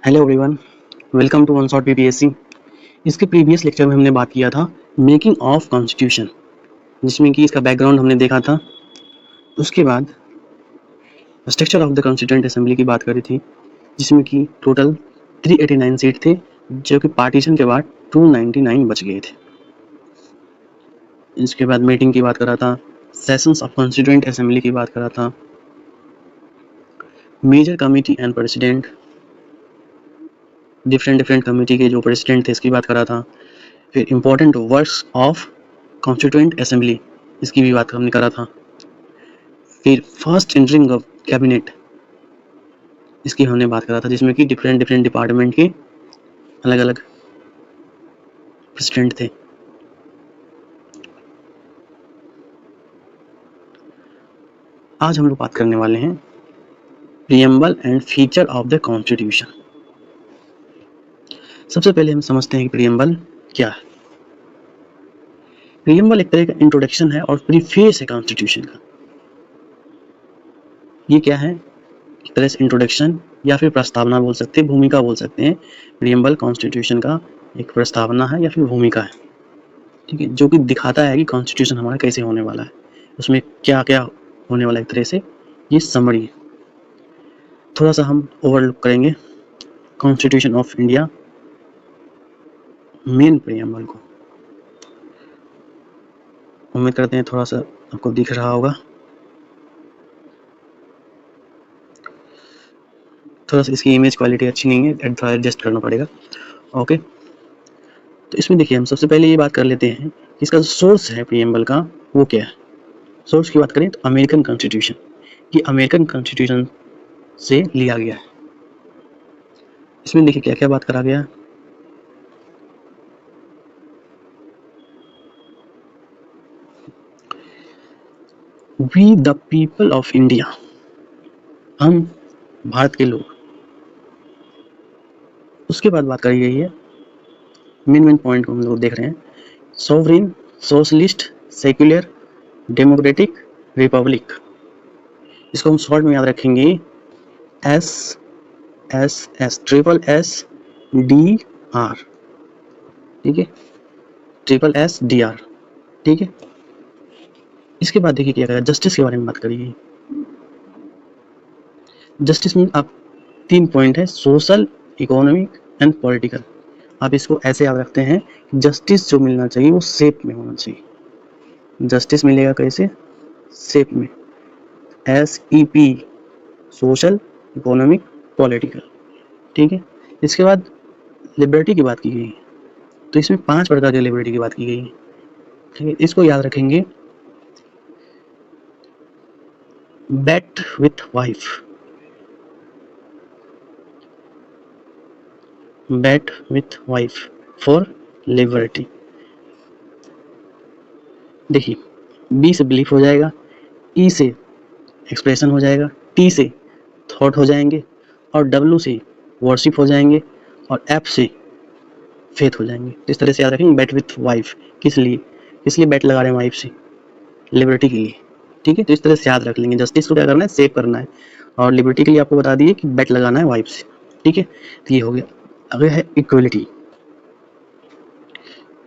Hello everyone, welcome to one shot PPSC. इसके previous lecture में हमने बात किया था मेकिंग ऑफ कॉन्स्टिट्यूशन, जिसमें कि इसका बैकग्राउंड हमने देखा था। उसके बाद structure of the constituent assembly की बात करी थी, जिसमें कि टोटल 389 सीट थे, जो कि पार्टीशन के बाद 299 बच गए थे। इसके बाद मीटिंग की बात करा था, सेशंस ऑफ कॉन्स्टिट्यूएंट असेंबली की बात करा था, major committee and president, different committee के जो प्रेसिडेंट थे इसकी बात करा था। फिर important works of constituent assembly, इसकी भी बात हमने करा था। फिर फर्स्ट एंटरिंग ऑफ कैबिनेट, इसकी हमने बात करा था, जिसमें कि डिफरेंट डिपार्टमेंट के अलग अलग प्रेसिडेंट थे। आज हम लोग बात करने वाले हैं preamble and feature of the constitution. सबसे पहले हम समझते हैं कि प्रीएम्बल क्या है। प्रीएम्बल एक तरह का इंट्रोडक्शन है और प्रीफेस है कॉन्स्टिट्यूशन का। ये क्या है? एक तरह से इंट्रोडक्शन या फिर प्रस्तावना बोल सकते हैं, भूमिका बोल सकते हैं। प्रीएम्बल कॉन्स्टिट्यूशन का एक प्रस्तावना है या फिर भूमिका है, ठीक है, जो कि दिखाता है कि कॉन्स्टिट्यूशन हमारा कैसे होने वाला है, उसमें क्या क्या होने वाला है। एक तरह से ये समरी है। थोड़ा सा हम ओवरलुक करेंगे constitution of India main preamble को। उम्मीद करते हैं थोड़ा सा आपको दिख रहा होगा। थोड़ा सा इसकी इमेज क्वालिटी अच्छी नहीं है, थोड़ा एडजस्ट करना पड़ेगा। ओके, तो इसमें देखिए हम सबसे पहले ये बात कर लेते हैं कि इसका जो सोर्स है प्रीएम्बल का वो क्या है। सोर्स की बात करें तो अमेरिकन कॉन्स्टिट्यूशन, ये अमेरिकन कॉन्स्टिट्यूशन से लिया गया है। इसमें देखिए क्या क्या बात करा गया है। We the people of India, हम भारत के लोग। उसके बाद बात करी गई है, मेन पॉइंट को हम लोग देख रहे हैं, sovereign, socialist, secular, democratic, Republic. इसको हम शॉर्ट में याद रखेंगे S S S, triple S D R, ठीक है, ट्रिपल एस डी आर, ठीक है। इसके बाद देखिए क्या करेगा, जस्टिस के बारे में बात करिए। जस्टिस में आप 3 पॉइंट है, सोशल, इकोनॉमिक एंड पॉलिटिकल। आप इसको ऐसे याद रखते हैं, जस्टिस जो मिलना चाहिए वो शेप में होना चाहिए। जस्टिस मिलेगा कैसे? शेप में, SEP, सोशल, इकोनॉमिक, पॉलिटिकल, ठीक है। इसके बाद लिबर्टी की बात की गई है, तो इसमें 5 प्रकार की लिबर्टी की बात की गई है, ठीक है। इसको याद रखेंगे, bat with wife, bat with wife for liberty. देखिए, बी से बिलीफ हो जाएगा, ई से एक्सप्रेशन हो जाएगा, टी से थॉट हो जाएंगे, और डब्ल्यू से वर्शिप हो जाएंगे, और एफ से फेथ हो जाएंगे। इस तरह से याद रखेंगे, बैट विथ वाइफ। किस लिए? इसलिए बैट लगा रहे हैं वाइफ से, लिबर्टी के लिए, ठीक है। तो इस तरह से याद रख लेंगे। जस्टिस को क्या करना है? सेव करना है, और लिबर्टी के लिए आपको बता दिए कि बैट लगाना है वाइफ से, ठीक है। तो ये हो गया। अगला है equality,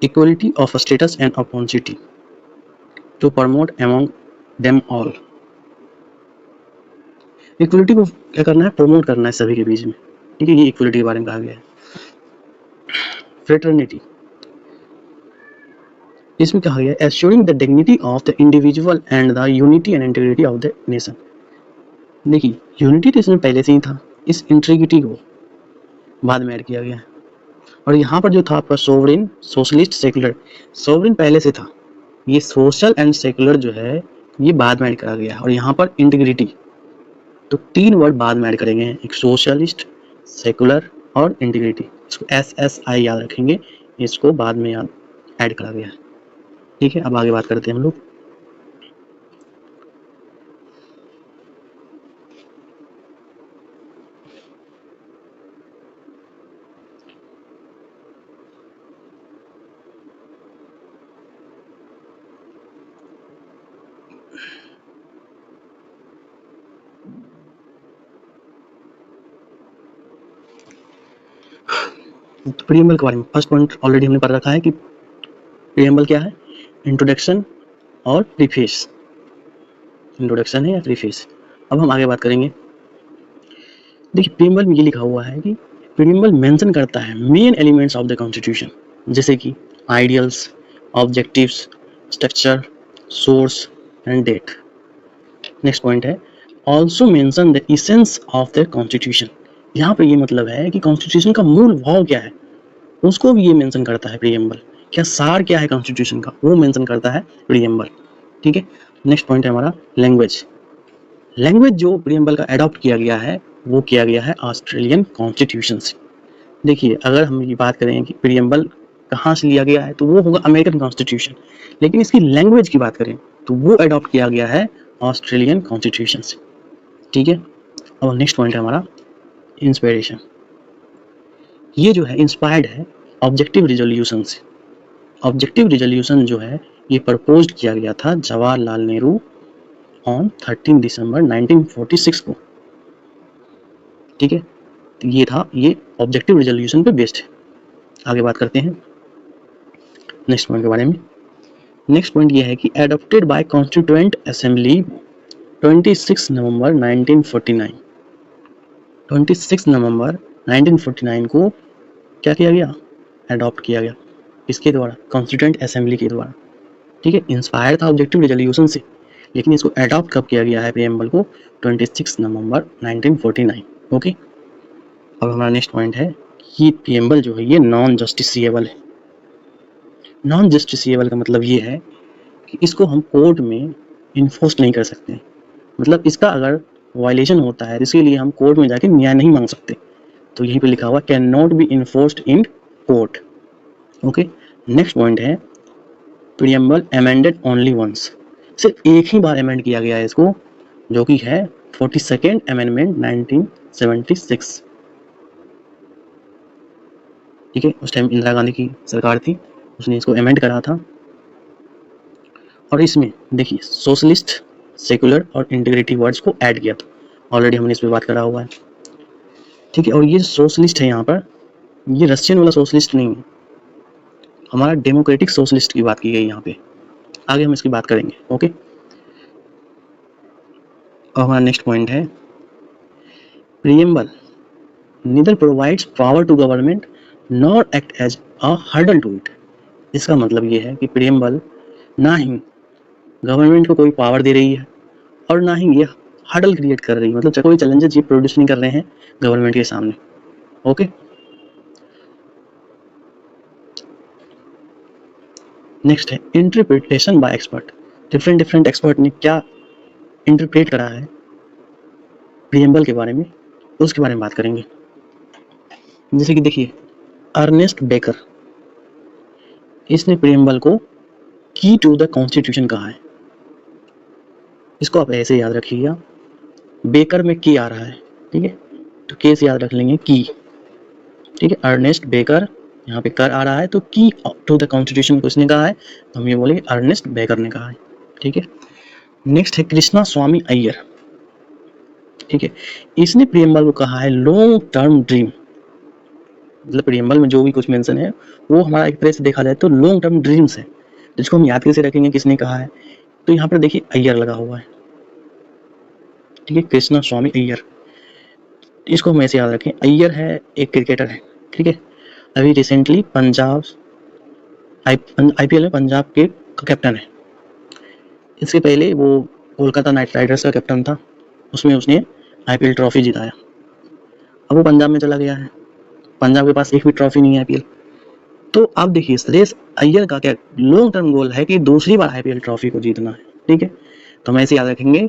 equality of status and opportunity to promote among them all. Equality को क्या करना है? प्रमोट करना है सभी के बीच में, ठीक है। ये इक्वलिटी के बारे में कहा गया है। फ्रेटर्निटी, इसमें कहा गया है assuring the dignity of the individual and the unity and integrity of the nation. देखिए, यूनिटी तो इसमें पहले से ही था, इस इंटीग्रिटी को बाद में ऐड किया गया है। और यहाँ पर जो था आपका सोवरेन, सोशलिस्ट, सेकुलर, सोवरेन पहले से था, ये सोशल एंड सेकुलर जो है ये बाद में ऐड करा गया है। और यहाँ पर इंटीग्रिटी, तो 3 वर्ड बाद में ऐड करेंगे, एक सोशलिस्ट, सेकुलर और इंटीग्रिटी। इसको SSI याद रखेंगे, इसको बाद में याद ऐड करा गया है, ठीक है। अब आगे बात करते हैं हम लोग। तो प्रीएम्बल के बारे में फर्स्ट पॉइंट ऑलरेडी हमने पढ़ रखा है कि प्रीएम्बल क्या है, इंट्रोडक्शन और प्रीफेस, इंट्रोडक्शन है या प्रीफेस। अब हम आगे बात करेंगे। देखिए प्रीएम्बल में ये लिखा हुआ है कि प्रीएम्बल मेंशन करता है main elements of the constitution, जैसे कि ideals, objectives, structure, source and date. Next point है also mention the essence of the constitution. यहाँ पे ये मतलब है कि कॉन्स्टिट्यूशन का मूल भाव क्या है, उसको भी ये मेंशन करता है प्रीएम्बल। क्या सार क्या है कॉन्स्टिट्यूशन का, वो मेंशन करता है प्रीएम्बल। ठीक है। नेक्स्ट पॉइंट है हमारा लैंग्वेज। लैंग्वेज जो प्रीएम्बल का अडॉप्ट किया गया है वो किया गया है ऑस्ट्रेलियन कॉन्स्टिट्यूशन से। देखिए अगर हम ये बात करें कि प्रीएम्बल कहाँ से लिया गया है तो वो होगा अमेरिकन कॉन्स्टिट्यूशन, लेकिन इसकी लैंग्वेज की बात करें तो वो अडॉप्ट किया गया है ऑस्ट्रेलियन कॉन्स्टिट्यूशन से। ठीक है। अब नेक्स्ट पॉइंट है हमारा इंस्पिरेशन। ये जो है इंस्पायर्ड है ऑब्जेक्टिव रिजोल्यूशन से। ऑब्जेक्टिव रिजोल्यूशन जो है ये प्रपोज किया गया था जवाहरलाल नेहरू ऑन 13 दिसंबर 1946 को। ठीक है। तो ये था, ये ऑब्जेक्टिव रिजोल्यूशन पे बेस्ड है। आगे बात करते हैं नेक्स्ट पॉइंट के बारे में। नेक्स्ट पॉइंट ये है कि एडॉप्टेड बाय कॉन्स्टिट्यूएंट असेंबली 26 नवंबर 1949। 26 नवंबर 1949 को क्या किया गया, अडॉप्ट किया गया। इसके द्वारा कॉन्स्टिट्यूएंट असेंबली के द्वारा। ठीक है। इंस्पायर था ऑब्जेक्टिव रिजोल्यूशन से, लेकिन इसको अडॉप्ट कब किया गया है प्रीएम्बल को, 26 नवंबर 1949। ओके। अब हमारा नेक्स्ट पॉइंट है कि प्रीएम्बल जो है ये नॉन जस्टिसिएबल है। नॉन जस्टिसिएबल का मतलब ये है कि इसको हम कोर्ट में इन्फोर्स नहीं कर सकते। मतलब इसका अगर वायलेशन होता है तो इसके लिए हम कोर्ट में जाके न्याय नहीं मांग सकते। तो यहीं पे लिखा हुआ can not be enforced in court. Okay. Next point है प्रीएम्बल अमेंडेड ओनली वंस। सिर्फ एक ही बार अमेंड किया गया है इसको, जो कि है 42nd अमेंडमेंट 1976। ठीक है। उस टाइम इंदिरा गांधी की सरकार थी, उसने इसको अमेंड करा था। और इसमें देखिए सोशलिस्ट, सेकुलर और इंटीग्रिटी वर्ड्स को ऐड किया था। ऑलरेडी हमने इस पर बात करा हुआ है। ठीक है। और ये सोशलिस्ट है यहाँ पर, ये रशियन वाला सोशलिस्ट नहीं है, हमारा डेमोक्रेटिक सोशलिस्ट की बात की गई यहाँ पे। आगे हम इसकी बात करेंगे। ओके। और हमारा नेक्स्ट पॉइंट है preamble neither provides power to government nor act as a hurdle to it. इसका मतलब ये है कि प्रीएम्बल ना ही गवर्नमेंट को कोई पावर दे रही है और ना ही ये हर्डल क्रिएट कर रही है, मतलब कोई चैलेंजेस ये प्रोड्यूस नहीं कर रहे हैं गवर्नमेंट के सामने। ओके। नेक्स्ट है interpretation bye expert. Different expert ने क्या इंटरप्रेट करा है प्रीएम्बल के बारे में, उसके बारे में बात करेंगे। जैसे कि देखिए अर्नेस्ट बेकर, इसने प्रीएम्बल को की टू द कॉन्स्टिट्यूशन कहा है। इसको आप ऐसे याद रखिएगा, बेकर में की आ रहा है। ठीक है। तो के से याद रख लेंगे की। ठीक है। अर्नेस्ट बेकर, यहाँ पे कर आ रहा है तो की टू द कॉन्स्टिट्यूशन किसने कहा है, तो हम ये बोले अर्नेस्ट बेकर ने कहा है। ठीक है। नेक्स्ट है कृष्णा स्वामी अय्यर। ठीक है। इसने प्रीएम्बल को कहा है लॉन्ग टर्म ड्रीम। मतलब प्रीएम्बल में जो भी कुछ मेंशन है वो हमारा एक तरह से देखा जाए तो लॉन्ग टर्म ड्रीम्स है, जिसको हम याद कैसे रखेंगे किसने कहा है, तो यहाँ पर देखिए अय्यर लगा हुआ है। ठीक है। कृष्णा स्वामी अय्यर, इसको हम ऐसे याद रखें, अय्यर है एक क्रिकेटर है। ठीक है। अभी रिसेंटली पंजाब आईपीएल में पंजाब के कैप्टन है। इससे पहले वो कोलकाता नाइट राइडर्स का कैप्टन था, उसमें उसने आईपीएल ट्रॉफी जिताया। अब वो पंजाब में चला गया है, पंजाब के पास एक भी ट्रॉफी नहीं है आईपीएल। तो अब देखिए सुरेश अय्यर का क्या लॉन्ग टर्म गोल है कि दूसरी बार आईपीएल ट्रॉफी को जीतना है। ठीक है। तो हम ऐसे याद रखेंगे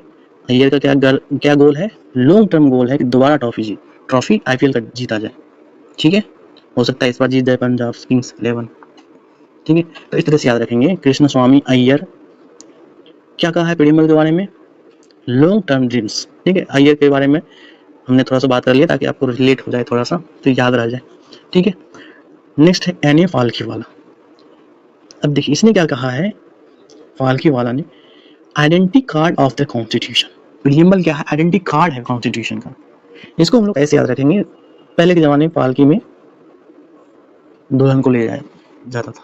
अय्यर का क्या गोल है, लॉन्ग टर्म गोल है कि दोबारा ट्रॉफी आईपीएल का जीता जाए। ठीक है। हो सकता है इस बार जीत जाए पंजाब किंग्स 11। ठीक है। तो इस तरह से याद रखेंगे कृष्ण स्वामी अय्यर क्या कहा है प्रीएम्बल के बारे में, लॉन्ग टर्म ड्रीम्स। ठीक है। अय्यर के बारे में हमने थोड़ा सा बात कर लिया ताकि आपको रिलेट हो जाए थोड़ा सा, तो याद रह जाए। ठीक है। नेक्स्ट है एन ए फाल्केवाला। अब देखिए इसने क्या कहा है, फाल्केवाला ने identity card of the constitution. Preamble क्या है, आइडेंटिटी कार्ड है कॉन्स्टिट्यूशन का। इसको हम लोग ऐसे याद रखेंगे, पहले के ज़माने में पालकी में दुल्हन को ले जाया जाता था,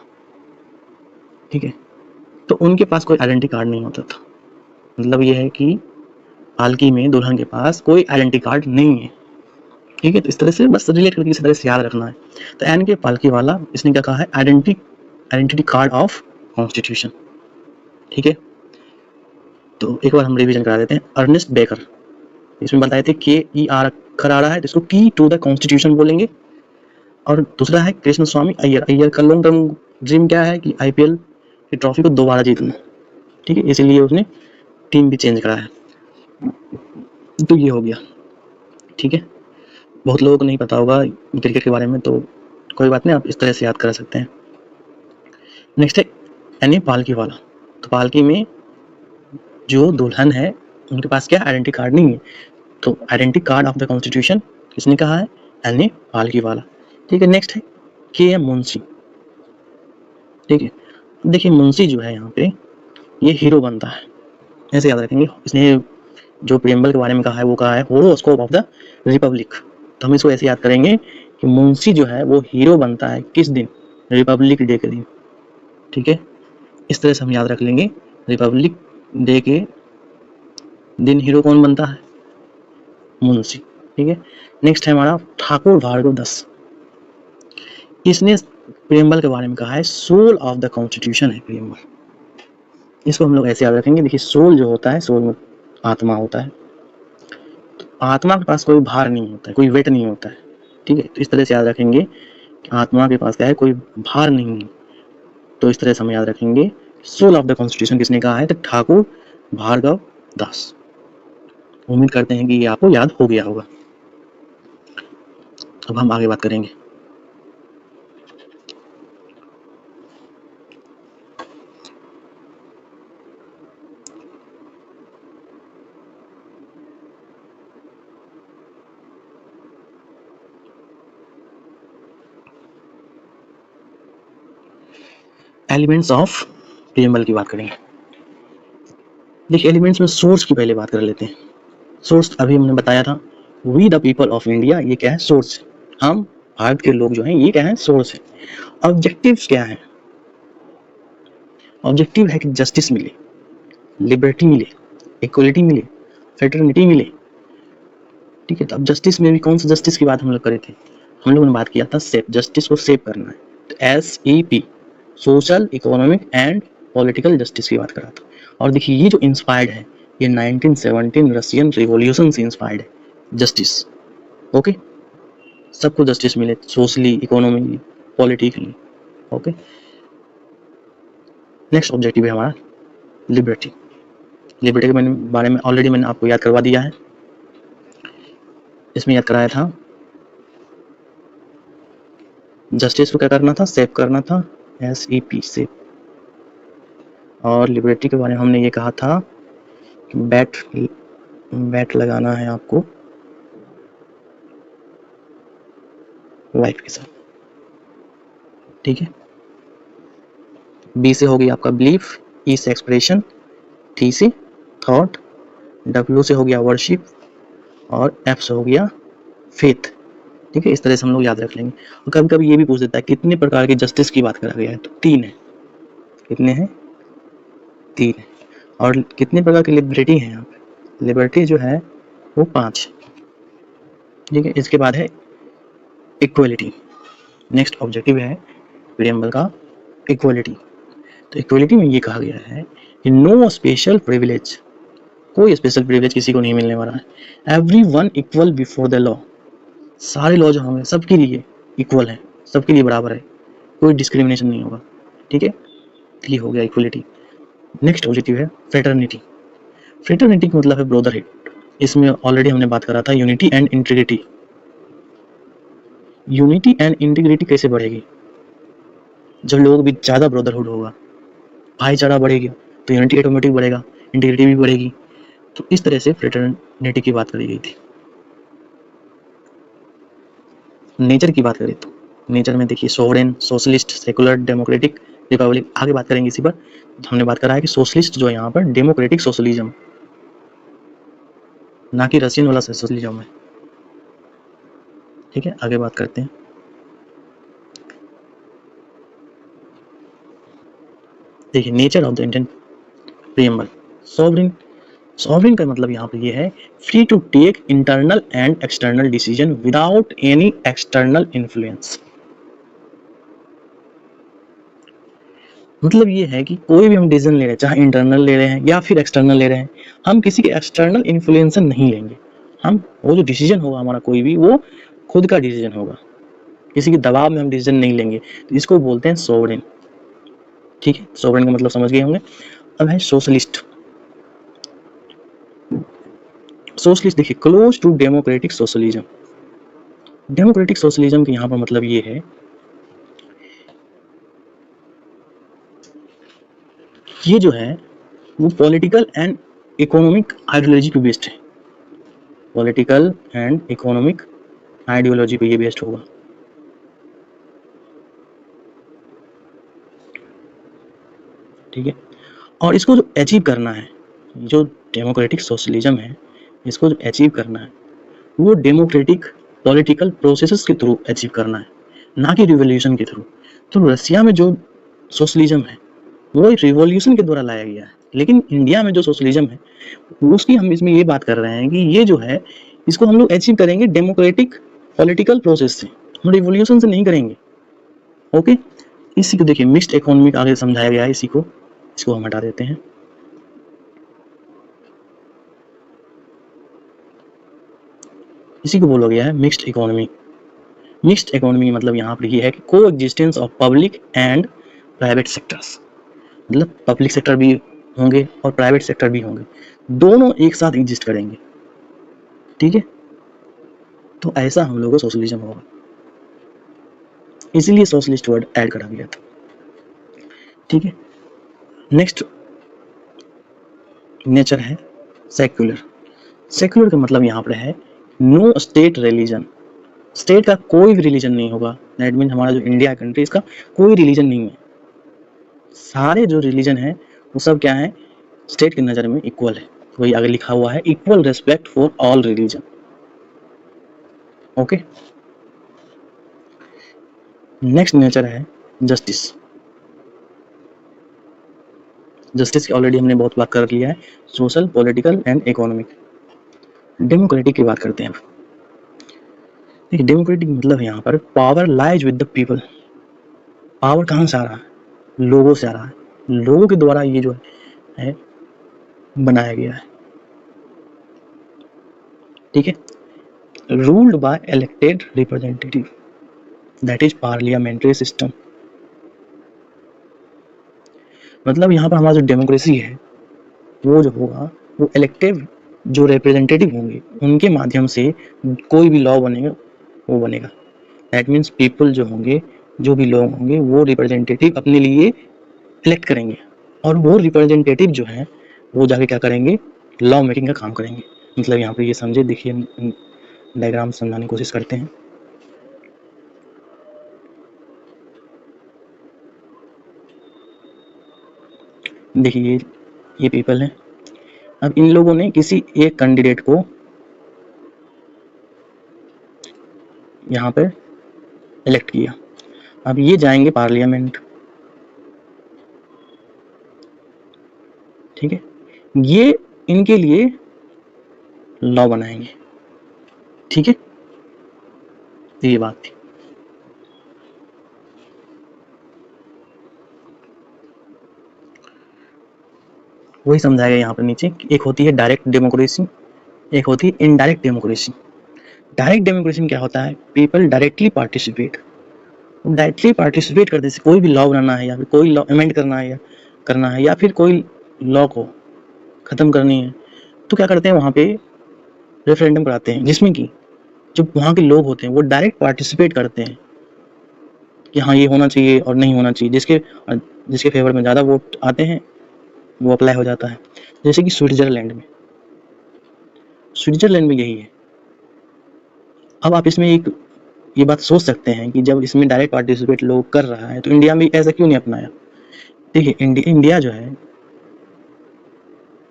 ठीक है। तो उनके पास कोई आइडेंटिटी कार्ड नहीं होता था, मतलब ये है कि पालकी में दुल्हन के पास कोई आइडेंटिटी कार्ड नहीं है, ठीक है। तो इस तरह से बस रिलेट करके इस तरह से याद रखना है। तो एन के पालकी वाला, इसने क्या कहा है, आइडेंटिटी कार्ड ऑफ कॉन्स्टिट्यूशन, ठीक है। तो एक बार हम रिवीजन करा देते हैं। अर्नेस्ट बेकर, इसमें बताए थे KER अक्षर आ रहा है तो इसको की टू द कॉन्स्टिट्यूशन बोलेंगे। और दूसरा है कृष्ण स्वामी अय्यर, अय्यर का लॉन्ग टर्म ड्रीम क्या है कि IPL की ट्रॉफी को दोबारा जीतना, ठीक है, इसीलिए उसने टीम भी चेंज करा है। तो ये हो गया, ठीक है। बहुत लोगों को नहीं पता होगा क्रिकेट के बारे में, तो कोई बात नहीं, आप इस तरह से याद कर सकते हैं। नेक्स्ट है एनी पालकी वाला। तो पालकी में जो दुल्हन है उनके पास क्या आइडेंटिटी कार्ड नहीं है, तो identity card of the constitution किसने कहा है, एनी पालकी वाला, ठीक है। नेक्स्ट है KM मुंशी, ठीक है। देखिए मुंशी जो है यहाँ पे ये हीरो बनता है, ऐसे याद रखेंगे। इसने जो प्रियम्बल के बारे में कहा है वो कहा है होरोस्कोप ऑफ द रिपब्लिक, तो हम इसको ऐसे याद करेंगे कि मुंशी जो है वो हीरो बनता है किस दिन, रिपब्लिक डे के दिन, ठीक है। इस तरह से हम याद रख लेंगे, रिपब्लिक डे के दिन हीरो कौन बनता है, मुंशी, ठीक है। नेक्स्ट है हमारा ठाकुर भार्गव दास, इसने प्रियम्बल के बारे में कहा है सोल ऑफ द कॉन्स्टिट्यूशन है प्रियम्बल, इसको हम लोग ऐसे याद रखेंगे। देखिए सोल जो होता है, सोल में आत्मा होता है, तो आत्मा के पास कोई भार नहीं होता है, कोई वेट नहीं होता है, ठीक है। तो इस तरह से याद रखेंगे कि आत्मा के पास क्या है, कोई भार नहीं है, तो इस तरह से हम याद रखेंगे सोल ऑफ द कॉन्स्टिट्यूशन किसने कहा है, तो ठाकुर भार्गव दास। उम्मीद करते हैं कि ये आपको याद हो गया होगा। अब हम आगे बात करेंगे। एलिमेंट्स ऑफ प्रियम्बल की बात करेंगे। देखिए एलिमेंट्स में सोर्स की पहले बात कर लेते हैं। सोर्स अभी हमने बताया था, we the people of India, ये क्या है, सोर्स। हम भारत के लोग जो हैं ये क्या है, सोर्स है। ऑब्जेक्टिव्स क्या है, ऑब्जेक्टिव है कि जस्टिस मिले, लिबर्टी मिले, इक्वलिटी मिले, फ्रेटर्निटी मिले, ठीक है। तो अब जस्टिस में भी कौन सा जस्टिस की बात हम लोग करे थे, हम लोगों ने बात किया था सेफ, जस्टिस को सेव करना है, तो SEP, social economic and political justice की बात करा था। और देखिए ये जो इंस्पायर्ड है, ये 1917 रशियन रिवॉल्यूशन से इंस्पायर्ड है, जस्टिस, ओके। सबको जस्टिस मिले, socially, economically, politically, okay. Next objective है हमारा लिबर्टी। लिबर्टी के बारे में ऑलरेडी मैंने आपको याद करवा दिया है, इसमें याद कराया था जस्टिस को क्या करना था, सेव करना था, SEP सेव। और लिबर्टी के बारे में हमने ये कहा था कि बैट लगाना है आपको वाइफ के साथ, ठीक है। B से हो गया आपका बिलीफ, E से एक्सप्रेशन, T से थॉट, W से हो गया वर्शिप, और F से हो गया फेथ, ठीक है। इस तरह से हम लोग याद रख लेंगे। और कभी कभी ये भी पूछ देता है कितने प्रकार की जस्टिस की बात करा गया है, तो 3 है। कितने हैं, 3 है। और कितने प्रकार की लिबर्टी है, यहाँ पे लिबर्टी जो है वो 5, ठीक है। इसके बाद है इक्वलिटी, नेक्स्ट ऑब्जेक्टिव है प्रियम्बल का इक्वलिटी। तो इक्वलिटी में ये कहा गया है कि नो स्पेशल प्रिविलेज, कोई स्पेशल प्रिविलेज किसी को नहीं मिलने वाला है। Everyone equal before the law, सारे लॉ जो होंगे सबके लिए इक्वल है, सबके लिए बराबर है, कोई डिस्क्रिमिनेशन नहीं होगा, ठीक है। ये हो गया इक्वलिटी। नेक्स्ट ऑब्जेक्टिव है फ्रेटर्निटी। फ्रेटर्निटी का मतलब है ब्रदरहुड, इसमें ऑलरेडी हमने बात करा था unity and integrity. Unity and integrity कैसे बढ़ेगी, जब लोगों के बीच ज्यादा ब्रदरहुड होगा, भाईचारा बढ़ेगी, तो यूनिटी ऑटोमेटिक बढ़ेगा, इंटीग्रिटी भी बढ़ेगी। तो इस तरह से फ्रेटर्निटी की बात करी गई थी। नेचर की बात करें तो नेचर में देखिए sovereign, socialist, secular, democratic, Republic, आगे बात करेंगे इसी पर। तो हमने बात करा है कि सोशलिस्ट जो है यहाँ पर डेमोक्रेटिक सोशलिज्म, ना कि रशियन वाला सोशलिज्म है, ठीक है। आगे बात करते हैं। देखिए nature of the Indian preamble, sovereign, sovereign का मतलब यहाँ पर ये है free to take internal and external decision without any external influence. मतलब ये है कि कोई भी हम डिसीजन ले रहे हैं, चाहे इंटरनल ले रहे हैं या फिर एक्सटर्नल ले रहे हैं, हम किसी के एक्सटर्नल इन्फ्लुएंस नहीं लेंगे। हम वो जो डिसीजन होगा हमारा कोई भी, वो खुद का डिसीजन होगा, किसी के दबाव में हम डिसीजन नहीं लेंगे। तो इसको बोलते हैं सोवरेन। ठीक है, सोवरेन का मतलब समझ गए होंगे। अब है सोशलिस्ट। सोशलिस्ट देखिए close to democratic socialism. Democratic socialism के यहाँ पर मतलब ये है, ये जो है वो पॉलिटिकल एंड इकोनॉमिक आइडियोलॉजी पे बेस्ड है। पॉलिटिकल एंड इकोनॉमिक आइडियोलॉजी पे ये बेस्ड होगा। ठीक है, और इसको जो अचीव करना है, जो डेमोक्रेटिक सोशलिज्म है, इसको जो अचीव करना है वो डेमोक्रेटिक पॉलिटिकल प्रोसेसेस के थ्रू अचीव करना है, ना कि रिवॉल्यूशन के थ्रू। तो रसिया में जो सोशलिज्म है वो रिवॉल्यूशन के द्वारा लाया गया है, लेकिन इंडिया में जो सोशलिज्म है उसकी हम इसमें ये बात कर रहे हैं कि ये जो है इसको हम लोग अचीव करेंगे डेमोक्रेटिक पॉलिटिकल प्रोसेस से, हम रिवॉल्यूशन से नहीं करेंगे। ओके, इसी को देखिए मिक्स्ड इकोनॉमिक आगे समझाया गया है, इसको हम हटा देते हैं। इसी को बोला गया है मिक्स्ड इकोनॉमी। मिक्स्ड इकोनॉमी मतलब यहाँ पर ये है कि को existence of public and private sectors, मतलब पब्लिक सेक्टर भी होंगे और प्राइवेट सेक्टर भी होंगे, दोनों एक साथ एग्जिस्ट करेंगे। ठीक है, तो ऐसा हम लोगों को सोशलिज्म होगा, इसीलिए सोशलिस्ट वर्ड ऐड करा गया था। ठीक है, नेक्स्ट नेचर है सेक्युलर। सेक्युलर का मतलब यहाँ पर है नो स्टेट रिलीजन। स्टेट का कोई भी रिलीजन नहीं होगा, दैट मीन हमारा जो इंडिया कंट्री इसका कोई रिलीजन नहीं है। सारे जो रिलीजन है वो सब क्या है, स्टेट की नज़र में इक्वल है। वही आगे लिखा हुआ है equal respect for all religion. Okay, next nature है जस्टिस। जस्टिस की ऑलरेडी हमने बहुत बात कर लिया है, social, political and economic. Democratic की बात करते हैं। देखिए डेमोक्रेटिक मतलब यहाँ पर power lies with the people. Power कहाँ से आ रहा है, लोगों से आ रहा है, लोगों के द्वारा ये जो है बनाया गया है। ठीक है, ruled by elected representative, that is parliamentary system. मतलब यहाँ पर हमारा जो डेमोक्रेसी है वो जो होगा वो इलेक्टिव जो रिप्रेजेंटेटिव होंगे उनके माध्यम से कोई भी लॉ बनेगा वो बनेगा। दैट मीन्स पीपल जो होंगे, जो भी लोग होंगे वो रिप्रेजेंटेटिव अपने लिए इलेक्ट करेंगे, और वो रिप्रेजेंटेटिव जो है वो जाके क्या करेंगे, लॉ मेकिंग का काम करेंगे। मतलब यहाँ पे ये समझे, देखिए डायग्राम समझाने की कोशिश करते हैं। देखिए ये पीपल है, अब इन लोगों ने किसी एक कैंडिडेट को यहाँ पे इलेक्ट किया। अब ये जाएंगे पार्लियामेंट। ठीक है, ये इनके लिए लॉ बनाएंगे। ठीक है, ये बात थी। वही समझाया गया यहाँ पर नीचे। एक होती है डायरेक्ट डेमोक्रेसी, एक होती है इनडायरेक्ट डेमोक्रेसी। डायरेक्ट डेमोक्रेसी में क्या होता है, पीपल डायरेक्टली पार्टिसिपेट करते, कोई भी लॉ बनाना है या फिर कोई लॉ अमेंड करना है या फिर कोई लॉ को खत्म करनी है, तो क्या करते हैं वहाँ पे रेफरेंडम कराते हैं, जिसमें कि जो वहाँ के लोग होते हैं वो डायरेक्ट पार्टिसिपेट करते हैं कि हाँ ये होना चाहिए और नहीं होना चाहिए। जिसके फेवर में ज़्यादा वोट आते हैं वो अप्लाई हो जाता है। जैसे कि स्विट्जरलैंड में यही है। अब आप इसमें एक ये बात सोच सकते हैं कि जब इसमें डायरेक्ट पार्टिसिपेट लोग कर रहा है तो इंडिया में ऐसा क्यों नहीं अपनाया। देखिए इंडिया जो है,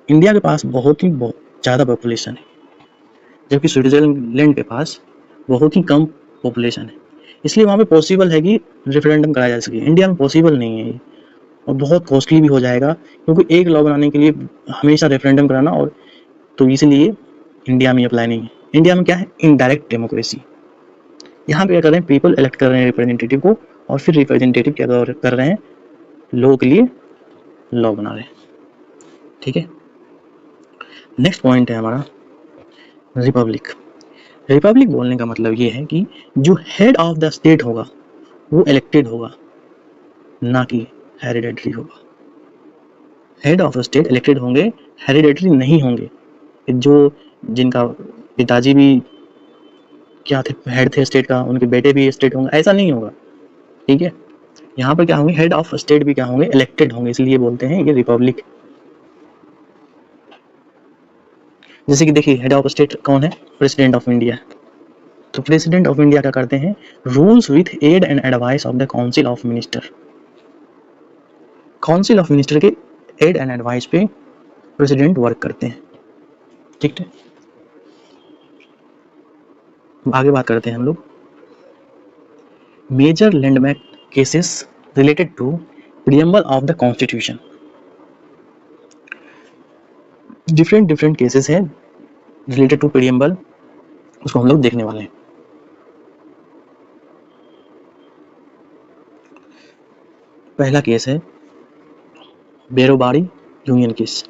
इंडिया के पास बहुत ज़्यादा पॉपुलेशन है, जबकि स्विट्जरलैंड के पास बहुत ही कम पॉपुलेशन है। इसलिए वहाँ पे पॉसिबल है कि रेफरेंडम कराया जा सके, इंडिया में पॉसिबल नहीं है ये। और बहुत कॉस्टली भी हो जाएगा, क्योंकि एक लॉ बनाने के लिए हमेशा रेफरेंडम कराना, और तो इसलिए इंडिया में अप्लाई नहीं है। इंडिया में क्या है, इनडायरेक्ट डेमोक्रेसी। यहाँ पे क्या कर रहे हैं, पीपल इलेक्ट कर रहे हैं रिप्रेजेंटेटिव को, और फिर रिप्रेजेंटेटिव क्या कर रहे हैं, लोगों के लिए लॉ बना रहे हैं। ठीक है, नेक्स्ट पॉइंट है हमारा रिपब्लिक। रिपब्लिक बोलने का मतलब ये है कि जो हेड ऑफ द स्टेट होगा वो इलेक्टेड होगा, ना कि हेरिडेटरी होगा। Head of the state elected होंगे, हेरिडेटरी नहीं होंगे। जो जिनका पिताजी भी क्या थे, हेड थे स्टेट का, उनके बेटे भी स्टेट होंगे, ऐसा नहीं होगा। ठीक है, यहाँ पर क्या होंगे, हेड ऑफ स्टेट भी क्या होंगे, इलेक्टेड होंगे, इसलिए बोलते हैं ये रिपब्लिक। जैसे कि देखिए, हेड ऑफ स्टेट कौन है, प्रेसिडेंट ऑफ इंडिया। तो प्रेसिडेंट ऑफ इंडिया क्या करते हैं, rules with aid and advice of the council of minister. Council of minister के एड एंड एडवाइस पे प्रेसिडेंट वर्क करते हैं। ठीक है, आगे बात करते हैं हम लोग major landmark cases related to preamble of the constitution. Different cases हैं रिलेटेड टू प्रीएम्बल, उसको हम लोग देखने वाले हैं। पहला केस है बेरोबारी यूनियन केस,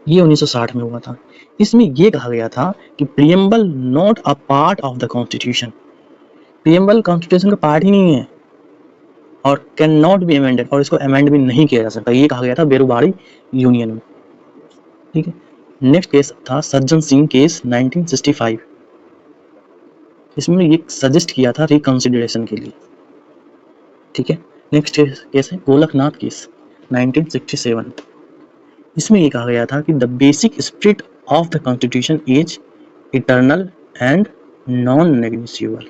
ये 1960 में हुआ था। इसमें ये कहा गया था कि preamble not a part of the constitution, preamble constitution का पार्ट ही नहीं है, और कैन नॉट बी अमेंडेड, और इसको अमेंड भी नहीं किया जा सकता, ये कहा गया था बेरोबारी यूनियन में। ठीक है, नेक्स्ट केस था सज्जन सिंह केस 1965। इसमें ये सजेस्ट किया था रिकंसिडरेशन के लिए। ठीक है, नेक्स्ट केस है गोलकनाथ केस 1967। इसमें ये कहा गया था कि the basic spirit of the constitution is eternal and non negotiable.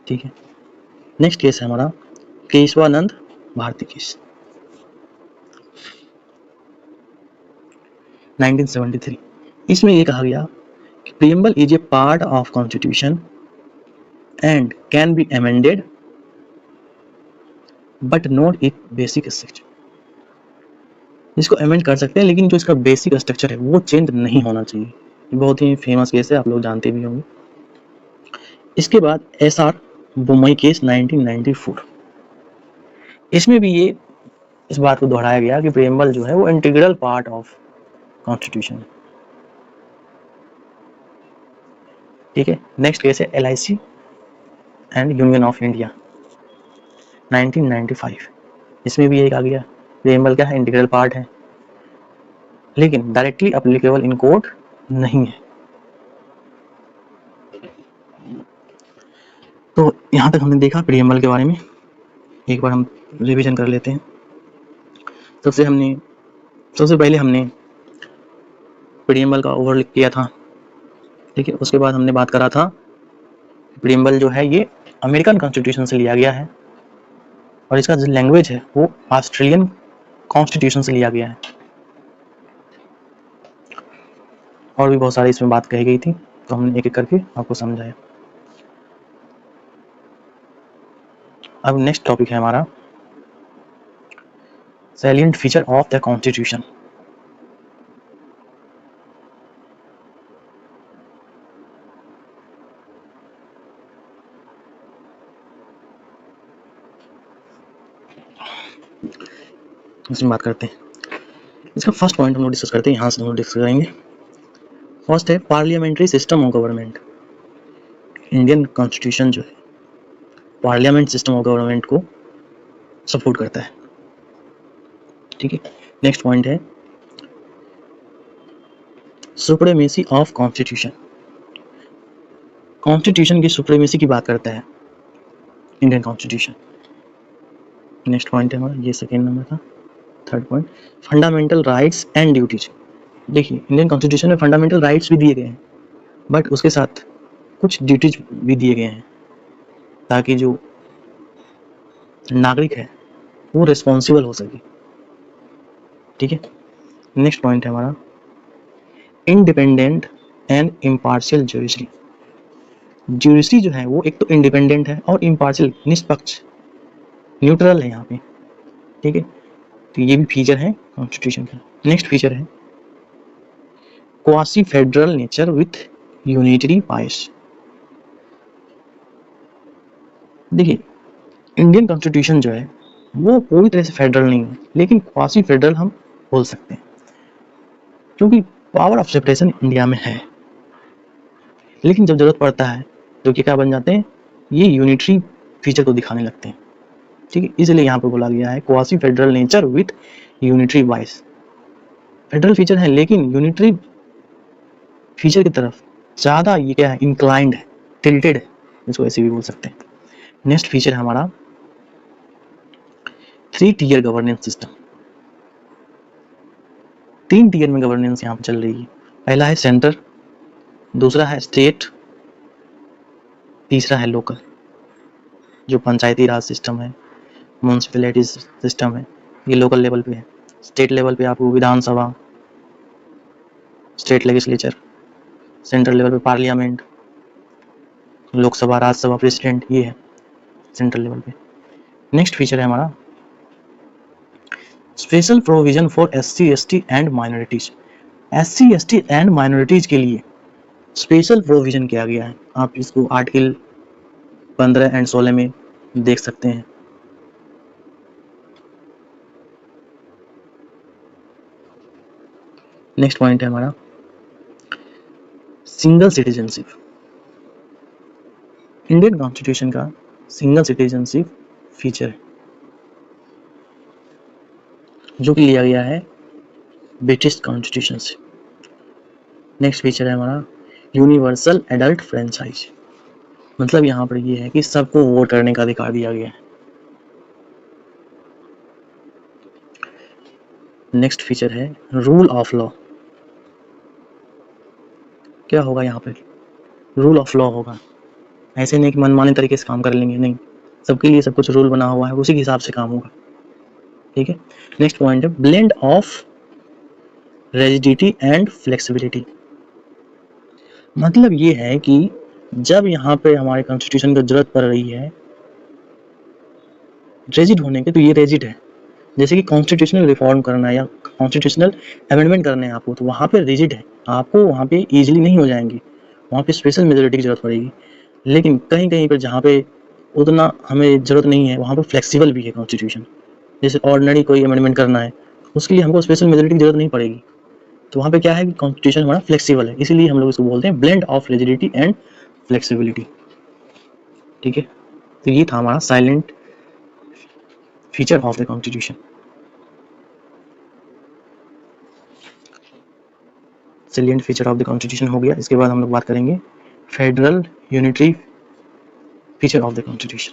ठीक है, नेक्स्ट केस है हमारा केशवानंद भारती केस 1973। इसमें ये कहा गया कि preamble is a part of constitution and can be amended but not it basic structure. इसको अमेंड कर सकते हैं, लेकिन जो इसका बेसिक स्ट्रक्चर है वो चेंज नहीं होना चाहिए। ये बहुत ही फेमस केस है, आप लोग जानते भी होंगे। इसके बाद एसआर बोमई केस 1994। इसमें भी ये इस बात को दोहराया गया कि प्रीएम्बल जो है वो इंटीग्रल पार्ट ऑफ कॉन्स्टिट्यूशन है। ठीक है, नेक्स्ट केस है LIC and union of India 1995। इसमें भी यही कहा गया प्रीएम्बल क्या है, इंटीग्रल पार्ट है, लेकिन डायरेक्टली एप्लीकेबल इन कोर्ट नहीं है। तो यहाँ तक हमने देखा प्रीएम्बल के बारे में, एक बार हम रिवीजन कर लेते हैं। सबसे पहले हमने प्रीएम्बल का ओवरव्यू किया था। ठीक है, उसके बाद हमने बात करा था प्रीएम्बल जो है ये अमेरिकन कॉन्स्टिट्यूशन से लिया गया है, और इसका जो लैंग्वेज है वो ऑस्ट्रेलियन कॉन्स्टिट्यूशन से लिया गया है। और भी बहुत सारी इसमें बात कही गई थी, तो हमने एक एक करके आपको समझाया। अब नेक्स्ट टॉपिक है हमारा salient feature of the constitution. इसमें बात करते हैं, इसका फर्स्ट पॉइंट हम लोग डिस्कस करते हैं, यहाँ से हम लोग डिस्कस करेंगे। फर्स्ट है parliamentary system of government. Indian constitution जो है पार्लियामेंट सिस्टम ऑफ गवर्नमेंट को सपोर्ट करता है। ठीक है, नेक्स्ट पॉइंट है सुप्रीमेसी ऑफ कॉन्स्टिट्यूशन। कॉन्स्टिट्यूशन की सुप्रीमेसी की बात करता है इंडियन कॉन्स्टिट्यूशन। नेक्स्ट पॉइंट है हमारा, ये सेकेंड नंबर था। Third point fundamental rights and duties. देखिए, इंडियन कॉन्स्टिट्यूशन में फंडामेंटल राइट्स भी दिए गए हैं, बट उसके साथ कुछ ड्यूटीज भी दिए गए हैं, ताकि जो नागरिक है वो रिस्पॉन्सिबल हो सके। ठीक है, नेक्स्ट पॉइंट है हमारा independent and impartial judiciary. Judiciary जो है वो एक तो इंडिपेंडेंट है और इम्पार्शियल निष्पक्ष न्यूट्रल है यहाँ पे, ठीक है। तो ये भी फीचर है कॉन्स्टिट्यूशन का। नेक्स्ट फीचर है quasi federal nature with unitary बायस। देखिए इंडियन कॉन्स्टिट्यूशन जो है वो पूरी तरह से फेडरल नहीं है, लेकिन क्वासी फेडरल हम बोल सकते हैं, क्योंकि पावर ऑफ सेपरेशन इंडिया में है, लेकिन जब जरूरत पड़ता है तो क्या बन जाते हैं, ये यूनिटरी फीचर को दिखाने लगते हैं, ठीक है। इसलिए यहाँ पे बोला गया है quasi federal nature with unitary bias. Federal feature है लेकिन यूनिटरी फीचर की तरफ ज़्यादा ये क्या है, इंक्लाइंड है, टिल्टेड है, इसको ऐसे भी बोल सकते हैं। नेक्स्ट फीचर है हमारा 3 टियर गवर्नेंस सिस्टम। 3 टियर में गवर्नेंस यहाँ पे चल रही है। पहला है सेंटर, दूसरा है स्टेट, तीसरा है लोकल, जो पंचायती राज सिस्टम है, म्यूनसिपैलिटी सिस्टम है, ये लोकल लेवल पे है। स्टेट लेवल पे आपको विधानसभा, स्टेट लेजिस्लेचर, सेंट्रल लेवल पे पार्लियामेंट, लोकसभा, राज्यसभा, प्रेसिडेंट, ये है सेंट्रल लेवल पे। नेक्स्ट फीचर है हमारा special provision for SC ST and minorities. SC ST and minorities के लिए स्पेशल प्रोविजन किया गया है। आप इसको आर्टिकल 15 एंड 16 में देख सकते हैं। नेक्स्ट पॉइंट है हमारा सिंगल सिटीजनशिप। इंडियन कॉन्स्टिट्यूशन का सिंगल सिटीजनशिप फीचर है, जो कि लिया गया है ब्रिटिश कॉन्स्टिट्यूशन से। नेक्स्ट फीचर है हमारा यूनिवर्सल एडल्ट फ्रेंचाइज। मतलब यहाँ पर ये है कि सबको वोट करने का अधिकार दिया गया है। नेक्स्ट फीचर है रूल ऑफ लॉ। क्या होगा यहाँ पे, रूल ऑफ लॉ होगा। ऐसे नहीं कि मनमाने तरीके से काम कर लेंगे, नहीं, सबके लिए सब कुछ रूल बना हुआ है, उसी के हिसाब से काम होगा, ठीक है। नेक्स्ट पॉइंट है blend of rigidity and flexibility. मतलब ये है कि जब यहाँ पे हमारे कॉन्स्टिट्यूशन को जरूरत पड़ रही है रेजिड होने के, तो ये रेजिड है। जैसे कि कॉन्स्टिट्यूशनल रिफॉर्म करना है या कॉन्स्टिट्यूशनल अमेंडमेंट करने हैं आपको, तो वहाँ पे रिजिड है, आपको वहाँ पे इजीली नहीं हो जाएंगे, वहाँ पे स्पेशल मेजोरिटी की जरूरत पड़ेगी। लेकिन कहीं कहीं पर जहाँ पे उतना हमें जरूरत नहीं है, वहाँ पे फ्लेक्सिबल भी है कॉन्स्टिट्यूशन। जैसे ऑर्डिनरी कोई अमेंडमेंट करना है, उसके लिए हमको स्पेशल मेजोरिटी की जरूरत नहीं पड़ेगी, तो वहाँ पे क्या है कि कॉन्स्टिट्यूशन हमारा फ्लेक्सिबल है, इसीलिए हम लोग इसको बोलते हैं blend of rigidity and flexibility, ठीक है। तो ये था हमारा silent feature of the constitution. Salient feature of the constitution हो गया। इसके बाद हम लोग बात करेंगे federal unitary feature of the constitution.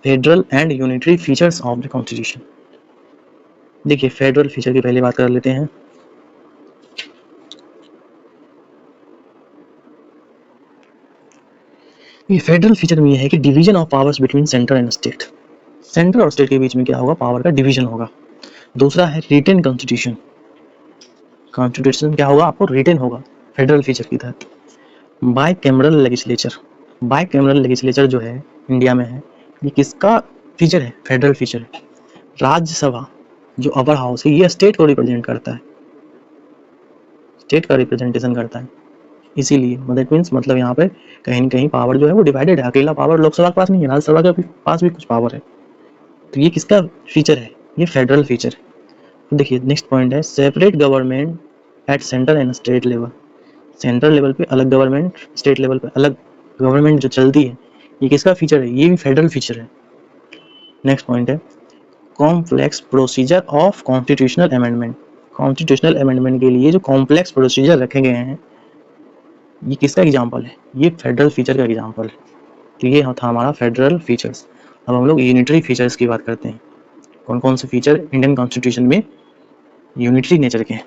Federal and unitary features of the constitution. देखिए फेडरल फीचर की पहले बात कर लेते हैं। ये फेडरल फीचर में यह है कि division of powers between centre and state. Centre और स्टेट के बीच में क्या होगा, पावर का डिवीजन होगा। दूसरा है रिटेन कॉन्स्टिट्यूशन। कॉन्स्टिट्यूशन क्या होगा, आपको रिटेन होगा फेडरल फीचर की तहत। By cameral legislature. By cameral legislature जो है इंडिया में है, ये किसका फीचर है, फेडरल फीचर है। राज्यसभा जो अपर हाउस है, ये स्टेट को रिप्रेजेंट करता है, स्टेट का रिप्रेजेंटेशन करता है, इसीलिए दैट मीन्स मतलब यहाँ पे कहीं न कहीं पावर जो है वो डिवाइडेड है। अकेला पावर लोकसभा के पास नहीं है, राज्यसभा के पास भी कुछ पावर है। तो ये किसका फीचर है, ये फेडरल फीचर है। तो देखिए नेक्स्ट पॉइंट है separate government at centre and state level. Central level पे अलग गवर्नमेंट, स्टेट लेवल पे अलग गवर्नमेंट जो चलती है, ये किसका फीचर है, ये भी फेडरल फीचर है। नेक्स्ट पॉइंट है complex procedure of constitutional amendment. Constitutional amendment के लिए जो कॉम्प्लेक्स प्रोसीजर रखे गए हैं, ये किसका एग्जाम्पल है, ये फेडरल फीचर का एग्जाम्पल है। तो ये था हमारा फेडरल फीचर्स। अब हम लोग यूनिटरी फीचर्स की बात करते हैं। कौन कौन से फीचर इंडियन कॉन्स्टिट्यूशन में यूनिटरी नेचर के हैं।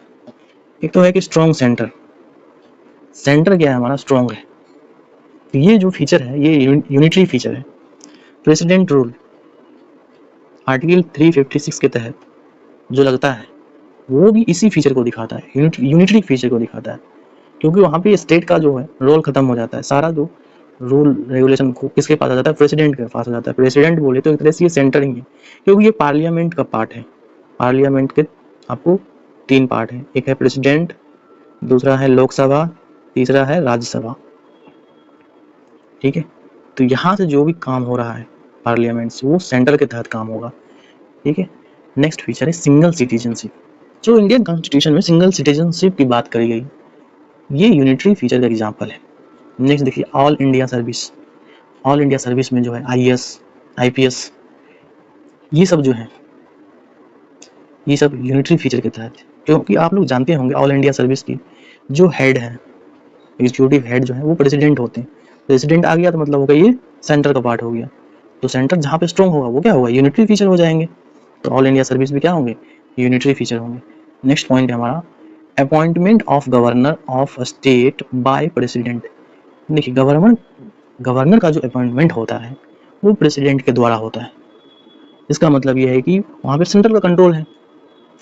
एक तो है कि स्ट्रॉन्ग सेंटर। सेंटर क्या है हमारा, स्ट्रॉन्ग है। तो ये जो फीचर है ये यूनिटरी फीचर है। प्रेसिडेंट रूल आर्टिकल 356 के तहत जो लगता है वो भी इसी फीचर को दिखाता है, यूनिटरी फीचर को दिखाता है, क्योंकि वहाँ पे स्टेट का जो है रोल खत्म हो जाता है। सारा जो रूल रेगुलेशन को किसके पास आ जाता है? प्रेसिडेंट के पास आ जाता है। प्रेसिडेंट बोले तो एक तरह से ये सेंटर ही है, क्योंकि ये पार्लियामेंट का पार्ट है। पार्लियामेंट के आपको 3 पार्ट हैं, एक है प्रेसिडेंट, दूसरा है लोकसभा, तीसरा है राज्यसभा। ठीक है, तो यहाँ से जो भी काम हो रहा है पार्लियामेंट से, वो सेंटर के तहत काम होगा। ठीक है, नेक्स्ट फीचर है सिंगल सिटीजनशिप। जो इंडियन कॉन्स्टिट्यूशन में सिंगल सिटीजनशिप की बात करी गई, ये यूनिटरी फीचर का एग्जाम्पल है। नेक्स्ट देखिए, all India service. All India service में जो है IAS, IPS, ये सब जो है, ये सब यूनिटरी फीचर के तहत, क्योंकि आप लोग जानते होंगे ऑल इंडिया सर्विस की जो हेड है, एग्जीक्यूटिव हेड जो है वो प्रेसिडेंट होते हैं। प्रेसिडेंट आ गया तो मतलब हो गया ये सेंटर का पार्ट हो गया, तो सेंटर जहाँ पे स्ट्रॉन्ग होगा वो क्या होगा? यूनिटरी फीचर हो जाएंगे। तो ऑल इंडिया सर्विस भी क्या होंगे? यूनिटरी फीचर होंगे। नेक्स्ट पॉइंट है हमारा appointment of governor of state by president. देखिए, गवर्नर का जो अपॉइंटमेंट होता है वो प्रेसिडेंट के द्वारा होता है। इसका मतलब ये है कि वहाँ पे सेंट्रल का कंट्रोल है।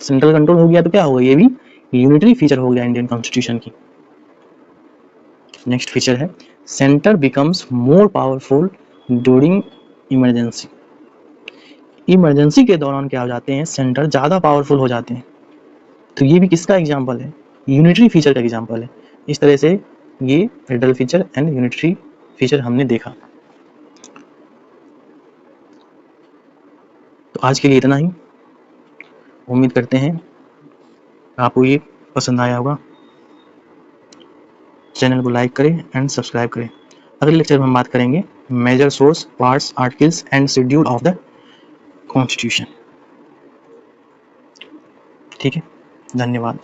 सेंट्रल कंट्रोल हो गया तो क्या होगा? ये भी यूनिटरी फीचर हो गया इंडियन कॉन्स्टिट्यूशन की। नेक्स्ट फीचर है centre becomes more powerful during emergency. Emergency के दौरान क्या हो जाते हैं? सेंटर ज़्यादा पावरफुल हो जाते हैं। तो ये भी किसका एग्जाम्पल है? यूनिटरी फीचर का एग्जाम्पल है। इस तरह से ये federal feature and unitary feature हमने देखा। तो आज के लिए इतना ही। उम्मीद करते हैं आपको ये पसंद आया होगा। चैनल को लाइक करें एंड सब्सक्राइब करें। अगले लेक्चर में हम बात करेंगे major source, parts, articles and schedule of the constitution. ठीक है, धन्यवाद।